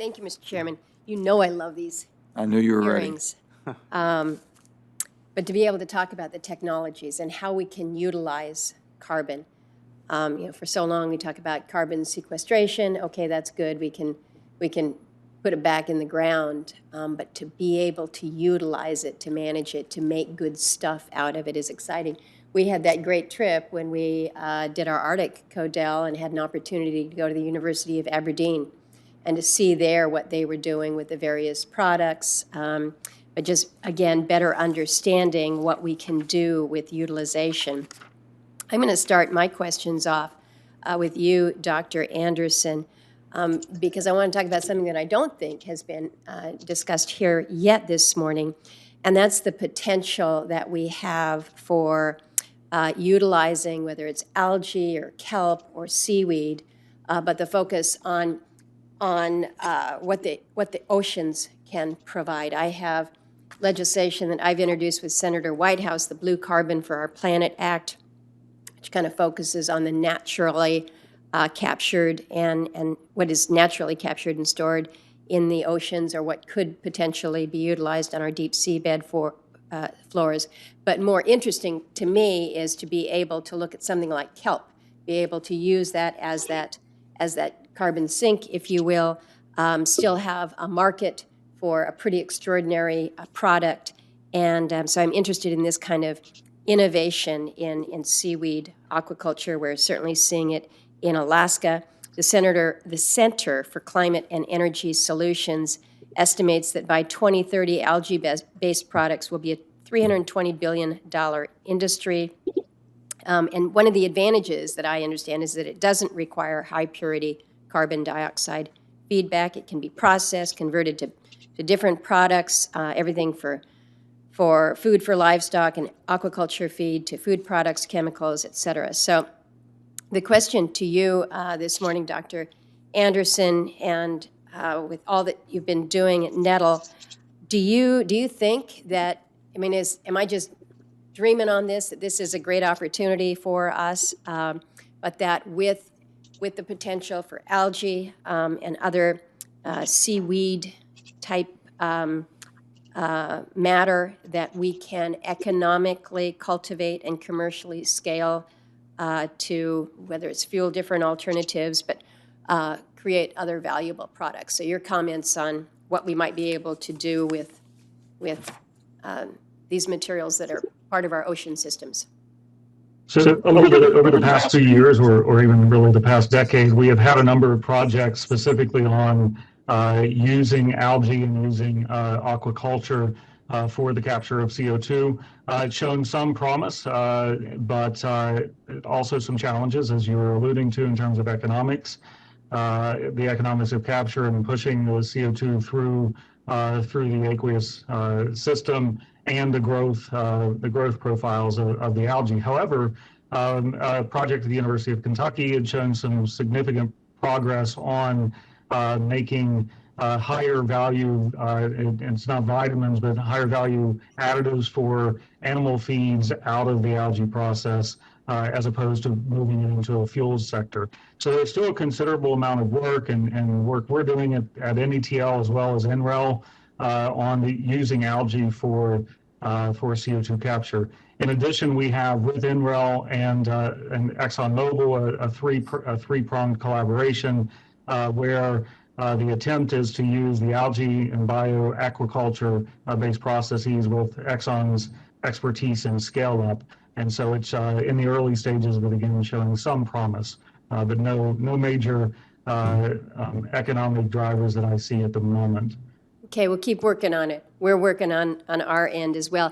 Thank you, Mr. Chairman. You know I love these I knew you were ready. hearings. But to be able to talk about the technologies and how we can utilize carbon. For so long we talk about carbon sequestration. Okay, that's good. We can put it back in the ground. But to be able to utilize it, to manage it, to make good stuff out of it is exciting. We had that great trip when we did our Arctic Codel and had an opportunity to go to the University of Aberdeen and to see there what they were doing with the various products. But just, again, better understanding what we can do with utilization. I'm going to start my questions off with you, Dr. Anderson, because I want to talk about something that I don't think has been discussed here yet this morning, and that's the potential that we have for utilizing, whether it's algae or kelp or seaweed, but the focus on what the oceans can provide. I have legislation that I've introduced with Senator Whitehouse, the Blue Carbon for Our Planet Act, which kind of focuses on the naturally captured and what is naturally captured and stored in the oceans, or what could potentially be utilized on our deep seabed floors. But more interesting to me is to be able to look at something like kelp, be able to use that as that carbon sink, if you will, still have a market for a pretty extraordinary product. And so I'm interested in this kind of innovation in seaweed aquaculture. We're certainly seeing it in Alaska. The Center for Climate and Energy Solutions estimates that by 2030, algae-based products will be a $320 billion industry. And one of the advantages that I understand is that it doesn't require high-purity carbon dioxide feedback. It can be processed, converted to different products, everything for food for livestock and aquaculture feed to food products, chemicals, et cetera. So the question to you this morning, Dr. Anderson, and with all that you've been doing at Nettle, do you think that, am I just dreaming on this, that this is a great opportunity for us, but that with the potential for algae and other seaweed type matter, that we can economically cultivate and commercially scale to, whether it's fuel different alternatives, but create other valuable products. So your comments on what we might be able to do with these materials that are part of our ocean systems. So over the past few years, or even really the past decade, we have had a number of projects specifically on using algae and using aquaculture for the capture of CO2. It's shown some promise, but also some challenges, as you were alluding to, in terms of economics. The economics of capture and pushing the CO2 through the aqueous system, and the growth profiles of the algae. However, a project at the University of Kentucky had shown some significant progress on making higher value, it's not vitamins, but higher value additives for animal feeds out of the algae process, as opposed to moving it into a fuels sector. So there's still a considerable amount of work and work we're doing at NETL as well as NREL on using algae for CO2 capture. In addition, we have with NREL and ExxonMobil a three-pronged collaboration where the attempt is to use the algae and bioaquaculture based processes with Exxon's expertise in scale up. And so it's in the early stages, but again, showing some promise, but no major economic drivers that I see at the moment. Okay, we'll keep working on it. We're working on our end as well.